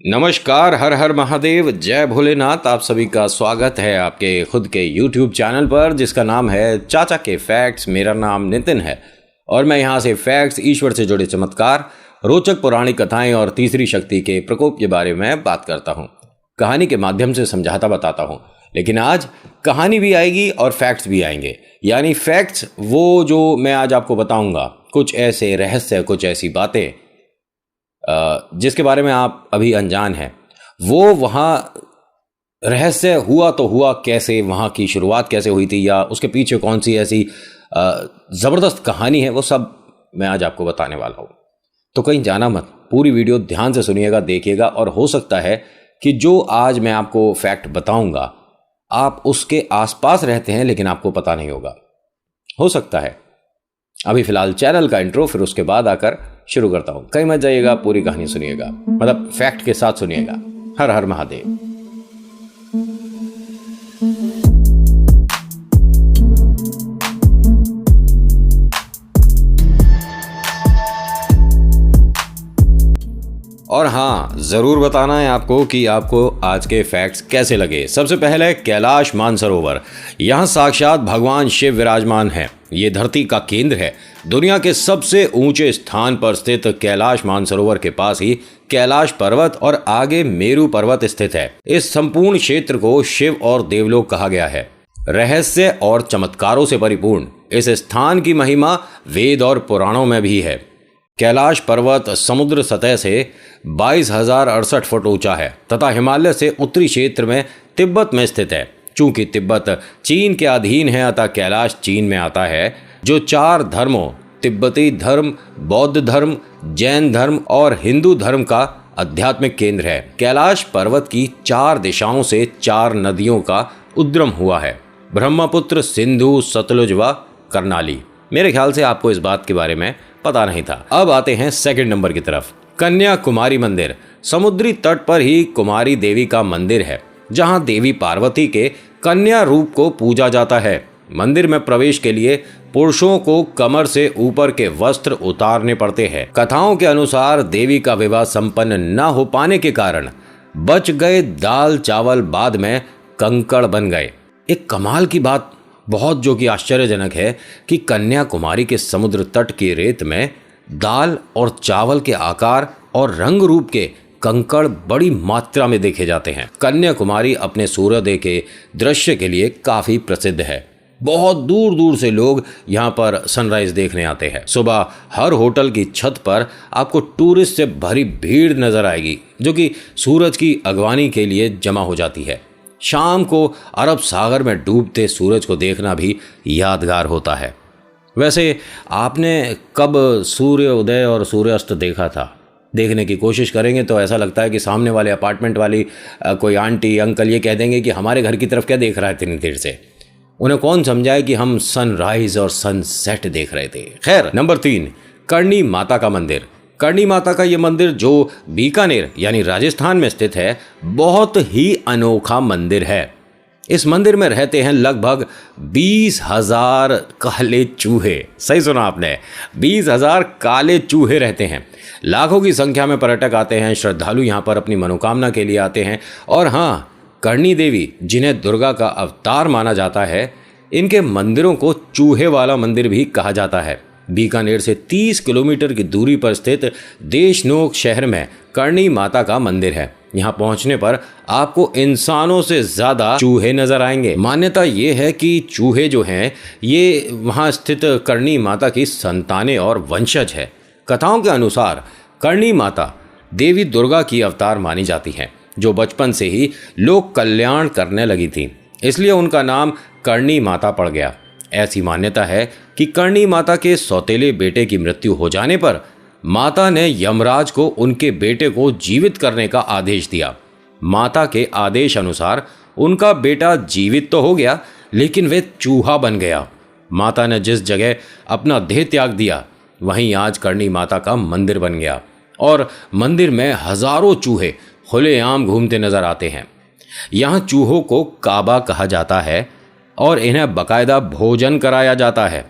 नमस्कार, हर हर महादेव, जय भोलेनाथ। आप सभी का स्वागत है आपके खुद के YouTube चैनल पर जिसका नाम है चाचा के फैक्ट्स। मेरा नाम नितिन है और मैं यहाँ से फैक्ट्स, ईश्वर से जुड़े चमत्कार, रोचक पौराणिक कथाएं और तीसरी शक्ति के प्रकोप के बारे में बात करता हूँ। कहानी के माध्यम से समझाता बताता हूँ, लेकिन आज कहानी भी आएगी और फैक्ट्स भी आएंगे। यानी फैक्ट्स वो जो मैं आज आपको बताऊँगा, कुछ ऐसे रहस्य, कुछ ऐसी बातें जिसके बारे में आप अभी अनजान हैं। वो वहाँ रहस्य हुआ तो हुआ कैसे, वहाँ की शुरुआत कैसे हुई थी, या उसके पीछे कौन सी ऐसी ज़बरदस्त कहानी है, वो सब मैं आज आपको बताने वाला हूँ। तो कहीं जाना मत, पूरी वीडियो ध्यान से सुनिएगा, देखिएगा। और हो सकता है कि जो आज मैं आपको फैक्ट बताऊँगा आप उसके आसपास रहते हैं लेकिन आपको पता नहीं होगा, हो सकता है। अभी फिलहाल चैनल का इंट्रो, फिर उसके बाद आकर शुरू करता हूं। कहीं मत जाइएगा, पूरी कहानी सुनिएगा, मतलब फैक्ट के साथ सुनिएगा। हर हर महादेव। और हाँ, जरूर बताना है आपको कि आपको आज के फैक्ट्स कैसे लगे। सबसे पहले कैलाश मानसरोवर। यहाँ साक्षात भगवान शिव विराजमान है। ये धरती का केंद्र है। दुनिया के सबसे ऊंचे स्थान पर स्थित कैलाश मानसरोवर के पास ही कैलाश पर्वत और आगे मेरू पर्वत स्थित है। इस संपूर्ण क्षेत्र को शिव और देवलोक कहा गया है। रहस्य और चमत्कारों से परिपूर्ण इस स्थान की महिमा वेद और पुराणों में भी है। कैलाश पर्वत समुद्र सतह से 22,068 फुट ऊंचा है तथा हिमालय से उत्तरी क्षेत्र में तिब्बत में स्थित है। चूंकि तिब्बत चीन के अधीन है अतः कैलाश चीन में आता है, जो 4 धर्मों तिब्बती धर्म, बौद्ध धर्म, जैन धर्म और हिंदू धर्म का आध्यात्मिक केंद्र है। कैलाश पर्वत की 4 दिशाओं से 4 नदियों का उद्गम हुआ है, ब्रह्मपुत्र, सिंधु, सतलुज व करनाली। मेरे ख्याल से आपको इस बात के बारे में पता नहीं था। अब आते हैं सेकंड नंबर की तरफ। कन्याकुमारी मंदिर। समुद्री तट पर ही कुमारी देवी का मंदिर है, जहां देवी पार्वती के कन्या रूप को पूजा जाता है। मंदिर में प्रवेश के लिए पुरुषों को कमर से ऊपर के वस्त्र उतारने पड़ते हैं। कथाओं के अनुसार देवी का विवाह संपन्न न हो पाने के कारण बच गए दाल चावल बाद में कंकड़ बन गए। एक कमाल की बात, बहुत जो कि आश्चर्यजनक है, कि कन्याकुमारी के समुद्र तट की रेत में दाल और चावल के आकार और रंग रूप के कंकड़ बड़ी मात्रा में देखे जाते हैं। कन्याकुमारी अपने सूर्योदय के दृश्य के लिए काफी प्रसिद्ध है। बहुत दूर दूर से लोग यहाँ पर सनराइज देखने आते हैं। सुबह हर होटल की छत पर आपको टूरिस्ट से भरी भीड़ नजर आएगी, जो कि सूरज की अगवानी के लिए जमा हो जाती है। शाम को अरब सागर में डूबते सूरज को देखना भी यादगार होता है। वैसे आपने कब सूर्य उदय और सूर्यास्त देखा था? देखने की कोशिश करेंगे तो ऐसा लगता है कि सामने वाले अपार्टमेंट वाली कोई आंटी अंकल ये कह देंगे कि हमारे घर की तरफ क्या देख रहा है इतनी देर से। उन्हें कौन समझाए कि हम सनराइज और सनसेट देख रहे थे। खैर, नंबर 3, करणी माता का मंदिर। करणी माता का ये मंदिर जो बीकानेर यानी राजस्थान में स्थित है, बहुत ही अनोखा मंदिर है। इस मंदिर में रहते हैं लगभग 20,000 काले चूहे। सही सुना आपने, 20,000 काले चूहे रहते हैं। लाखों की संख्या में पर्यटक आते हैं, श्रद्धालु यहाँ पर अपनी मनोकामना के लिए आते हैं। और हाँ, करणी देवी, जिन्हें दुर्गा का अवतार माना जाता है, इनके मंदिरों को चूहे वाला मंदिर भी कहा जाता है। बीकानेर से 30 किलोमीटर की दूरी पर स्थित देशनोक शहर में करणी माता का मंदिर है। यहाँ पहुँचने पर आपको इंसानों से ज्यादा चूहे नजर आएंगे। मान्यता ये है कि चूहे जो हैं ये वहाँ स्थित करणी माता की संतानें और वंशज है। कथाओं के अनुसार करणी माता देवी दुर्गा की अवतार मानी जाती है, जो बचपन से ही लोक कल्याण करने लगी थी, इसलिए उनका नाम करणी माता पड़ गया। ऐसी मान्यता है कि करणी माता के सौतेले बेटे की मृत्यु हो जाने पर माता ने यमराज को उनके बेटे को जीवित करने का आदेश दिया। माता के आदेश अनुसार उनका बेटा जीवित तो हो गया, लेकिन वह चूहा बन गया। माता ने जिस जगह अपना देह त्याग दिया, वहीं आज करणी माता का मंदिर बन गया और मंदिर में हजारों चूहे खुलेआम घूमते नजर आते हैं। यहाँ चूहों को काबा कहा जाता है और इन्हें बकायदा भोजन कराया जाता है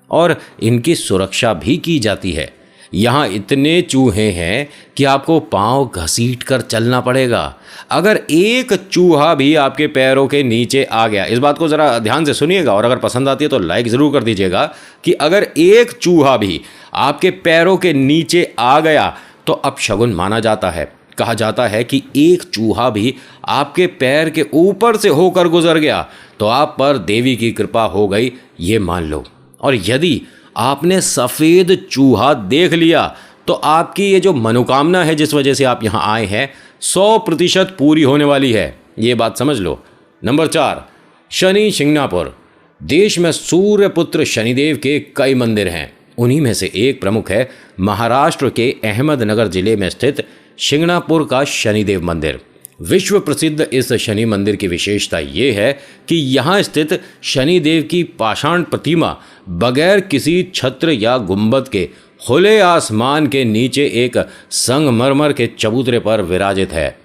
और इनकी सुरक्षा भी की जाती है। यहाँ इतने चूहे हैं कि आपको पांव घसीट कर चलना पड़ेगा। अगर एक चूहा भी आपके पैरों के नीचे आ गया, इस बात को ज़रा ध्यान से सुनिएगा और अगर पसंद आती है तो लाइक ज़रूर कर दीजिएगा, कि अगर एक चूहा भी आपके पैरों के नीचे आ गया तो अपशगुन माना जाता है। कहा जाता है कि एक चूहा भी आपके पैर के ऊपर से होकर गुजर गया तो आप पर देवी की कृपा हो गई, ये मान लो। और यदि आपने सफ़ेद चूहा देख लिया तो आपकी ये जो मनोकामना है जिस वजह से आप यहाँ आए हैं 100% पूरी होने वाली है, ये बात समझ लो। नंबर 4, शनि शिंगणापुर। देश में सूर्य पुत्र शनिदेव के कई मंदिर हैं। उन्हीं में से एक प्रमुख है महाराष्ट्र के अहमदनगर जिले में स्थित शिंगणापुर का शनिदेव मंदिर। विश्व प्रसिद्ध इस शनि मंदिर की विशेषता ये है कि यहाँ स्थित शनिदेव की पाषाण प्रतिमा बगैर किसी छत्र या गुंबद के खुले आसमान के नीचे एक संगमरमर के चबूतरे पर विराजित है।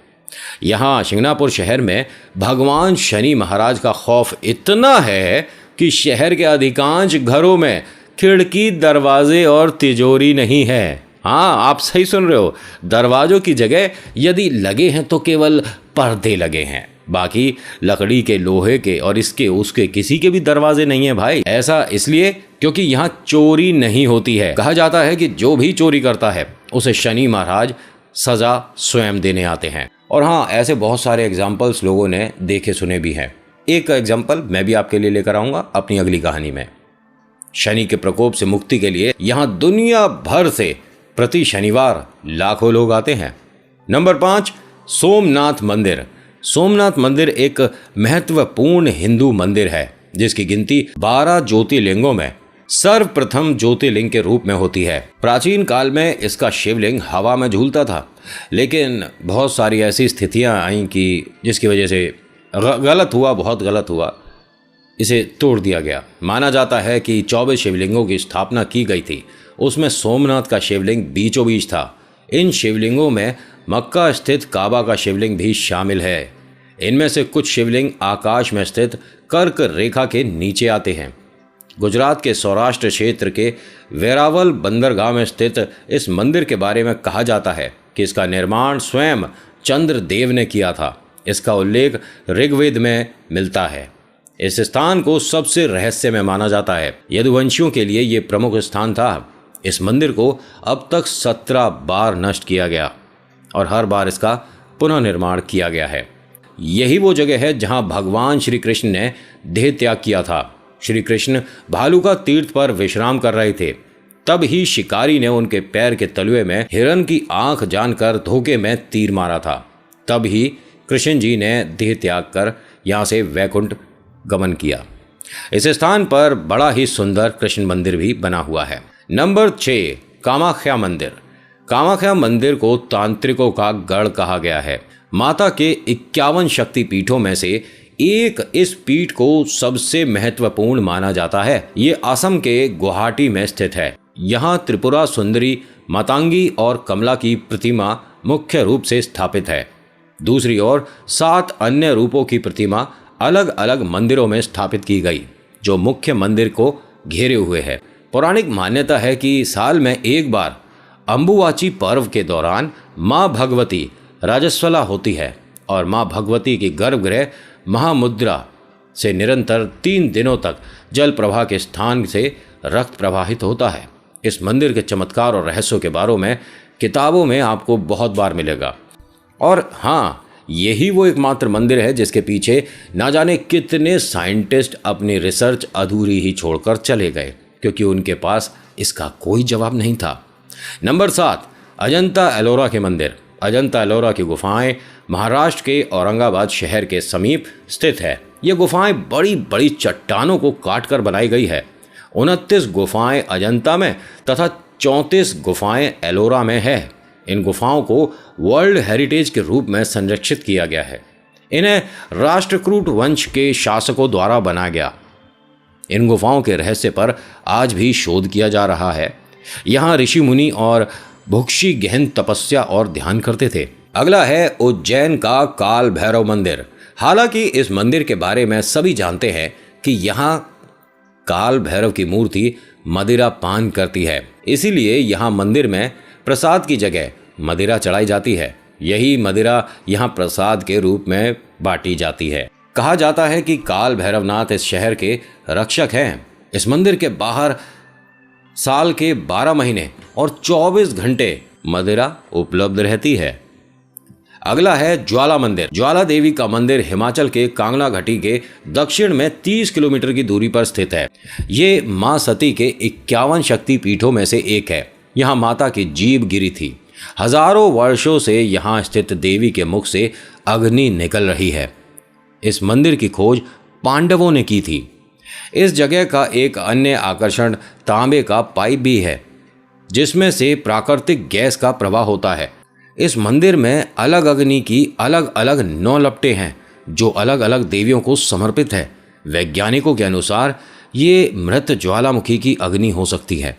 यहाँ शिंगणापुर शहर में भगवान शनि महाराज का खौफ इतना है कि शहर के अधिकांश घरों में खिड़की, दरवाजे और तिजोरी नहीं है। हाँ, आप सही सुन रहे हो, दरवाजों की जगह यदि लगे हैं तो केवल पर्दे लगे हैं, बाकी लकड़ी के, लोहे के और इसके उसके किसी के भी दरवाजे नहीं है भाई। ऐसा इसलिए क्योंकि यहाँ चोरी नहीं होती है। कहा जाता है कि जो भी चोरी करता है उसे शनि महाराज सजा स्वयं देने आते हैं। और हाँ, ऐसे बहुत सारे एग्जाम्पल्स लोगों ने देखे सुने भी हैं। एक एग्जाम्पल मैं भी आपके लिए लेकर आऊँगा अपनी अगली कहानी में। शनि के प्रकोप से मुक्ति के लिए यहाँ दुनिया भर से प्रति शनिवार लाखों लोग आते हैं। नंबर 5, सोमनाथ मंदिर। सोमनाथ मंदिर एक महत्वपूर्ण हिंदू मंदिर है जिसकी गिनती 12 ज्योतिर्लिंगों में सर्वप्रथम ज्योतिर्लिंग के रूप में होती है। प्राचीन काल में इसका शिवलिंग हवा में झूलता था, लेकिन बहुत सारी ऐसी स्थितियां आईं कि जिसकी वजह से बहुत गलत हुआ, इसे तोड़ दिया गया। माना जाता है कि 24 शिवलिंगों की स्थापना की गई थी, उसमें सोमनाथ का शिवलिंग बीचों बीच था। इन शिवलिंगों में मक्का स्थित काबा का शिवलिंग भी शामिल है। इनमें से कुछ शिवलिंग आकाश में स्थित कर्क रेखा के नीचे आते हैं। गुजरात के सौराष्ट्र क्षेत्र के वेरावल बंदरगाह में स्थित इस मंदिर के बारे में कहा जाता है कि इसका निर्माण स्वयं चंद्रदेव ने किया था। इसका उल्लेख ऋग्वेद में मिलता है। इस स्थान को सबसे रहस्यमय माना जाता है। यदुवंशियों के लिए ये प्रमुख स्थान था। इस मंदिर को अब तक 17 बार नष्ट किया गया और हर बार इसका पुनर्निर्माण किया गया है। यही वो जगह है जहां भगवान श्री कृष्ण ने देह त्याग किया था। श्री कृष्ण भालुका तीर्थ पर विश्राम कर रहे थे, तब ही शिकारी ने उनके पैर के तलुए में हिरण की आंख जानकर धोखे में तीर मारा था। तब ही कृष्ण जी ने देह त्याग कर यहाँ से वैकुंठ गमन किया। इस स्थान पर बड़ा ही सुंदर कृष्ण मंदिर भी बना हुआ है। नंबर 6, कामाख्या मंदिर। कामाख्या मंदिर को तांत्रिकों का गढ़ कहा गया है। माता के 51 शक्ति पीठों में से एक इस पीठ को सबसे महत्वपूर्ण माना जाता है। ये असम के गुवाहाटी में स्थित है। यहाँ त्रिपुरा सुंदरी, मातंगी और कमला की प्रतिमा मुख्य रूप से स्थापित है। दूसरी ओर 7 अन्य रूपों की प्रतिमा अलग अलग मंदिरों में स्थापित की गई, जो मुख्य मंदिर को घेरे हुए है। पौराणिक मान्यता है कि साल में एक बार अंबुवाची पर्व के दौरान माँ भगवती राजस्वला होती है और माँ भगवती की गर्भगृह महामुद्रा से निरंतर 3 दिनों तक जल प्रवाह के स्थान से रक्त प्रवाहित होता है। इस मंदिर के चमत्कार और रहस्यों के बारे में किताबों में आपको बहुत बार मिलेगा। और हाँ, यही वो एकमात्र मंदिर है जिसके पीछे ना जाने कितने साइंटिस्ट अपनी रिसर्च अधूरी ही छोड़कर चले गए, क्योंकि उनके पास इसका कोई जवाब नहीं था। नंबर 7, अजंता एलोरा के मंदिर। अजंता एलोरा की गुफाएं महाराष्ट्र के औरंगाबाद शहर के समीप स्थित है। ये गुफाएं बड़ी बड़ी चट्टानों को काटकर बनाई गई है। 29 गुफाएं अजंता में तथा 34 गुफाएं एलोरा में है। इन गुफाओं को वर्ल्ड हेरिटेज के रूप में संरक्षित किया गया है। इन्हें राष्ट्रकूट वंश के शासकों द्वारा बनाया गया। इन गुफाओं के रहस्य पर आज भी शोध किया जा रहा है। यहाँ ऋषि मुनि और भुक्षी गहन तपस्या और ध्यान करते थे। अगला है उज्जैन का काल भैरव मंदिर। हालांकि इस मंदिर के बारे में सभी जानते हैं कि यहाँ काल भैरव की मूर्ति मदिरा पान करती है, इसीलिए यहाँ मंदिर में प्रसाद की जगह मदिरा चढ़ाई जाती है। यही मदिरा यहाँ प्रसाद के रूप में बांटी जाती है। कहा जाता है कि काल भैरवनाथ इस शहर के रक्षक हैं। इस मंदिर के बाहर साल के 12 महीने और 24 घंटे मदिरा उपलब्ध रहती है। अगला है ज्वाला मंदिर। ज्वाला देवी का मंदिर हिमाचल के कांगड़ा घाटी के दक्षिण में 30 किलोमीटर की दूरी पर स्थित है। ये मां सती के 51 शक्ति पीठों में से एक है। यहाँ माता की जीभ गिरी थी। हजारों वर्षों से यहाँ स्थित देवी के मुख से अग्नि निकल रही है। इस मंदिर की खोज पांडवों ने की थी। इस जगह का एक अन्य आकर्षण तांबे का पाइप भी है, जिसमें से प्राकृतिक गैस का प्रवाह होता है। इस मंदिर में अलग अग्नि की अलग अलग 9 लपटें हैं, जो अलग अलग देवियों को समर्पित है। वैज्ञानिकों के अनुसार ये मृत ज्वालामुखी की अग्नि हो सकती है,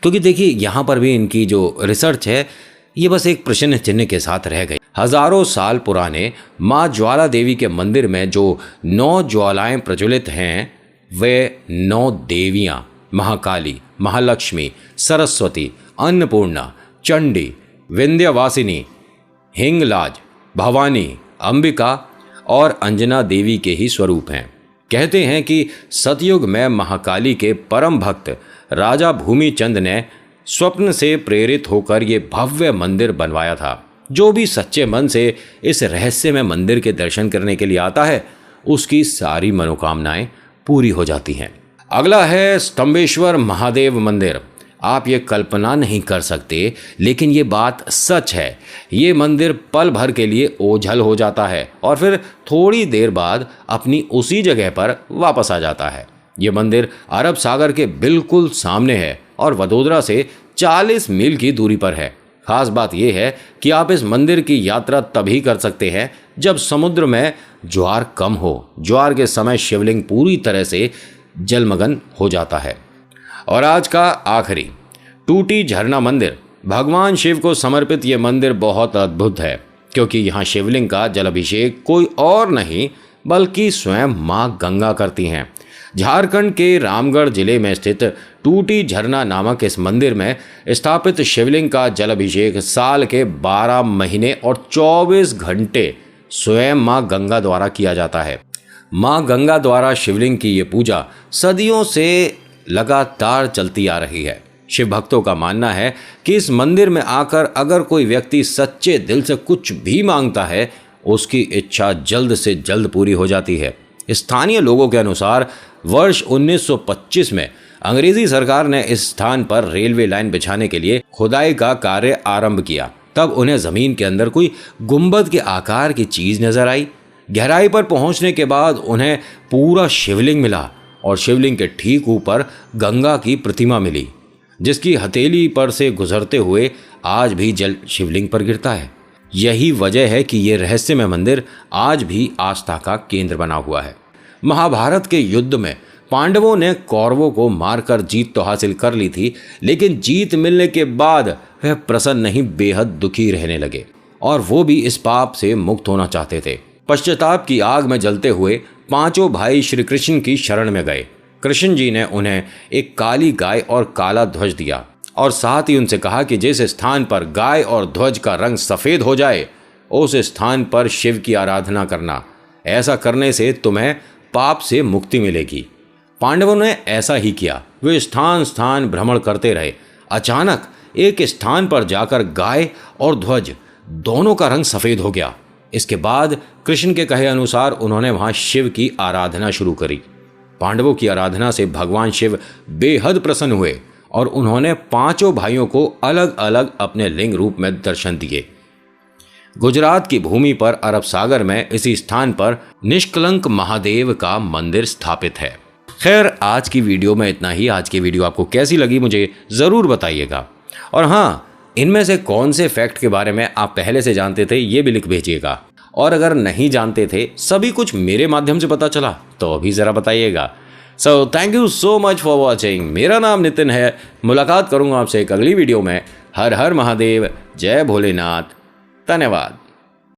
क्योंकि देखिए यहाँ पर भी इनकी जो रिसर्च है ये बस एक प्रश्न चिन्ह के साथ रह गई। हजारों साल पुराने माँ ज्वाला देवी के मंदिर में जो 9 ज्वालाएं प्रज्वलित हैं, वे 9 देवियाँ महाकाली, महालक्ष्मी, सरस्वती, अन्नपूर्णा, चंडी, विंध्यवासिनी, हिंगलाज, भवानी, अंबिका और अंजना देवी के ही स्वरूप हैं। कहते हैं कि सतयुग में महाकाली के परम भक्त राजा भूमिचंद ने स्वप्न से प्रेरित होकर ये भव्य मंदिर बनवाया था। जो भी सच्चे मन से इस रहस्यमय मंदिर के दर्शन करने के लिए आता है, उसकी सारी मनोकामनाएं पूरी हो जाती हैं। अगला है स्तंभेश्वर महादेव मंदिर। आप ये कल्पना नहीं कर सकते, लेकिन ये बात सच है। ये मंदिर पल भर के लिए ओझल हो जाता है और फिर थोड़ी देर बाद अपनी उसी जगह पर वापस आ जाता है। ये मंदिर अरब सागर के बिल्कुल सामने है और वडोदरा से 40 मील की दूरी पर है। खास बात यह है कि आप इस मंदिर की यात्रा तभी कर सकते हैं जब समुद्र में ज्वार कम हो। ज्वार के समय शिवलिंग पूरी तरह से जलमग्न हो जाता है। और आज का आखिरी, टूटी झरना मंदिर। भगवान शिव को समर्पित ये मंदिर बहुत अद्भुत है, क्योंकि यहाँ शिवलिंग का जलाभिषेक कोई और नहीं बल्कि स्वयं माँ गंगा करती हैं। झारखंड के रामगढ़ जिले में स्थित टूटी झरना नामक इस मंदिर में स्थापित शिवलिंग का जलाभिषेक साल के 12 महीने और 24 घंटे स्वयं माँ गंगा द्वारा किया जाता है। माँ गंगा द्वारा शिवलिंग की ये पूजा सदियों से लगातार चलती आ रही है। शिव भक्तों का मानना है कि इस मंदिर में आकर अगर कोई व्यक्ति सच्चे दिल से कुछ भी मांगता है, उसकी इच्छा जल्द से जल्द पूरी हो जाती है। स्थानीय लोगों के अनुसार वर्ष 1925 में अंग्रेजी सरकार ने इस स्थान पर रेलवे लाइन बिछाने के लिए खुदाई का कार्य आरंभ किया। तब उन्हें जमीन के अंदर कोई गुंबद के आकार की चीज नजर आई। गहराई पर पहुंचने के बाद उन्हें पूरा शिवलिंग मिला और शिवलिंग के ठीक ऊपर गंगा की प्रतिमा मिली, जिसकी हथेली पर से गुजरते हुए आज भी जल शिवलिंग पर गिरता है। यही वजह है कि ये रहस्यमय मंदिर आज भी आस्था का केंद्र बना हुआ है। महाभारत के युद्ध में पांडवों ने कौरवों को मारकर जीत तो हासिल कर ली थी, लेकिन जीत मिलने के बाद वह प्रसन्न नहीं, बेहद दुखी रहने लगे और वो भी इस पाप से मुक्त होना चाहते थे। पश्चाताप की आग में जलते हुए पांचों भाई श्री कृष्ण की शरण में गए। कृष्ण जी ने उन्हें एक काली गाय और काला ध्वज दिया और साथ ही उनसे कहा कि जिस स्थान पर गाय और ध्वज का रंग सफेद हो जाए, उस स्थान पर शिव की आराधना करना। ऐसा करने से तुम्हें पाप से मुक्ति मिलेगी। पांडवों ने ऐसा ही किया। वे स्थान स्थान भ्रमण करते रहे। अचानक एक स्थान पर जाकर गाय और ध्वज दोनों का रंग सफेद हो गया। इसके बाद कृष्ण के कहे अनुसार उन्होंने वहां शिव की आराधना शुरू करी। पांडवों की आराधना से भगवान शिव बेहद प्रसन्न हुए और उन्होंने पांचों भाइयों को अलग अलग अपने लिंग रूप में दर्शन दिए। गुजरात की भूमि पर अरब सागर में इसी स्थान पर निष्कलंक महादेव का मंदिर स्थापित है। खैर, आज की वीडियो में इतना ही। आज की वीडियो आपको कैसी लगी मुझे ज़रूर बताइएगा। और हाँ, इनमें से कौन से फैक्ट के बारे में आप पहले से जानते थे, ये भी लिख भेजिएगा। और अगर नहीं जानते थे, सभी कुछ मेरे माध्यम से पता चला, तो भी ज़रा बताइएगा। So thank you so much for watching. मेरा नाम नितिन है। मुलाकात करूँगा आपसे एक अगली वीडियो में। हर हर महादेव, जय भोलेनाथ, धन्यवाद।